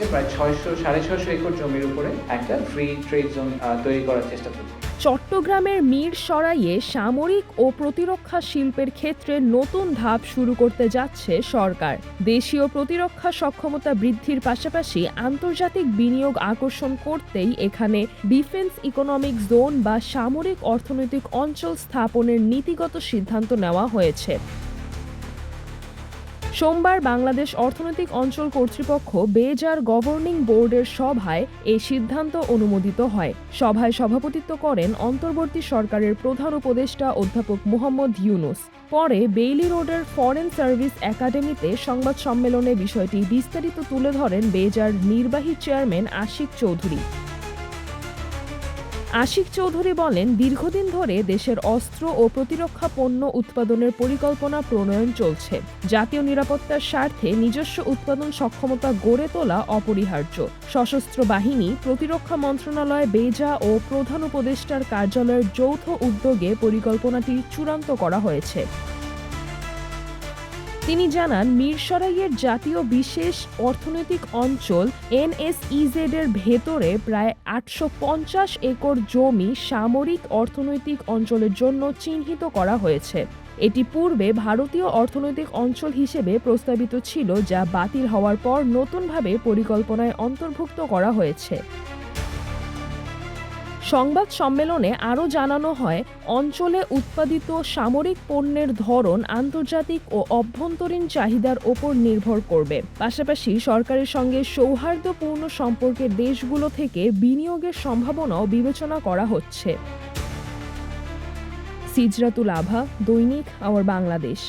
প্রায় 600-650 একর জমির উপরে একটা ফ্রি ট্রেড জোন তৈরি করার চেষ্টা চলছে। চট্টগ্রামের মিরসরাইয়ে সামরিক ও প্রতিরক্ষা শিল্পের ক্ষেত্রে নতুন ধাপ শুরু করতে যাচ্ছে সরকার। দেশীয় প্রতিরক্ষা সক্ষমতা বৃদ্ধির পাশাপাশি আন্তর্জাতিক বিনিয়োগ আকর্ষণ করতেই এখানে ডিফেন্স ইকোনমিক জোন বা সামরিক অর্থনৈতিক অঞ্চল স্থাপনের নীতিগত সিদ্ধান্ত নেওয়া হয়েছে। সোমবার বাংলাদেশ অর্থনৈতিক অঞ্চল কর্তৃপক্ষ বেজার গভর্নিং বোর্ডের সভায় এই সিদ্ধান্ত অনুমোদিত হয়। সভায় সভাপতিত্ব করেন অন্তর্বর্তী সরকারের প্রধান উপদেষ্টা অধ্যাপক মোহাম্মদ ইউনুস। পরে বেইলি রোডের ফরেন সার্ভিস একাডেমিতে সংবাদ সম্মেলনে বিষয়টি বিস্তারিত তুলে ধরেন বেজার নির্বাহী চেয়ারম্যান আশিক চৌধুরী। আশিক চৌধুরী বলেন, দীর্ঘদিন ধরে দেশের অস্ত্র ও প্রতিরক্ষা পণ্য উৎপাদনের পরিকল্পনা প্রণয়ন চলছে। জাতীয় নিরাপত্তার স্বার্থে নিজস্ব উৎপাদন সক্ষমতা গড়ে তোলা অপরিহার্য। সশস্ত্র বাহিনী, প্রতিরক্ষা মন্ত্রণালয়, বেজা ও প্রধান উপদেষ্টার কার্যালয়ের যৌথ উদ্যোগে পরিকল্পনাটি চূড়ান্ত করা হয়েছে। তিনি জানান, মিরসরাইয়ের জাতীয় বিশেষ অর্থনৈতিক অঞ্চল NSEZ এর ভেতরে প্রায় 850 একর জমি সামরিক অর্থনৈতিক অঞ্চলের জন্য চিহ্নিত করা হয়েছে। এটি পূর্বে ভারতীয় অর্থনৈতিক অঞ্চল হিসেবে প্রস্তাবিত ছিল, যা বাতিল হওয়ার পর নতুনভাবে পরিকল্পনায় অন্তর্ভুক্ত করা হয়েছে। সংবাদ সম্মেলনে আরও জানানো হয়, অঞ্চলে উৎপাদিত সামরিক পণ্যের ধরন আন্তর্জাতিক ও অভ্যন্তরীণ চাহিদার ওপর নির্ভর করবে। পাশাপাশি সরকারের সঙ্গে সৌহার্দ্যপূর্ণ সম্পর্কের দেশগুলো থেকে বিনিয়োগের সম্ভাবনাও বিবেচনা করা হচ্ছে। সিজরাতুল আভা, দৈনিক আওয়ার বাংলাদেশ।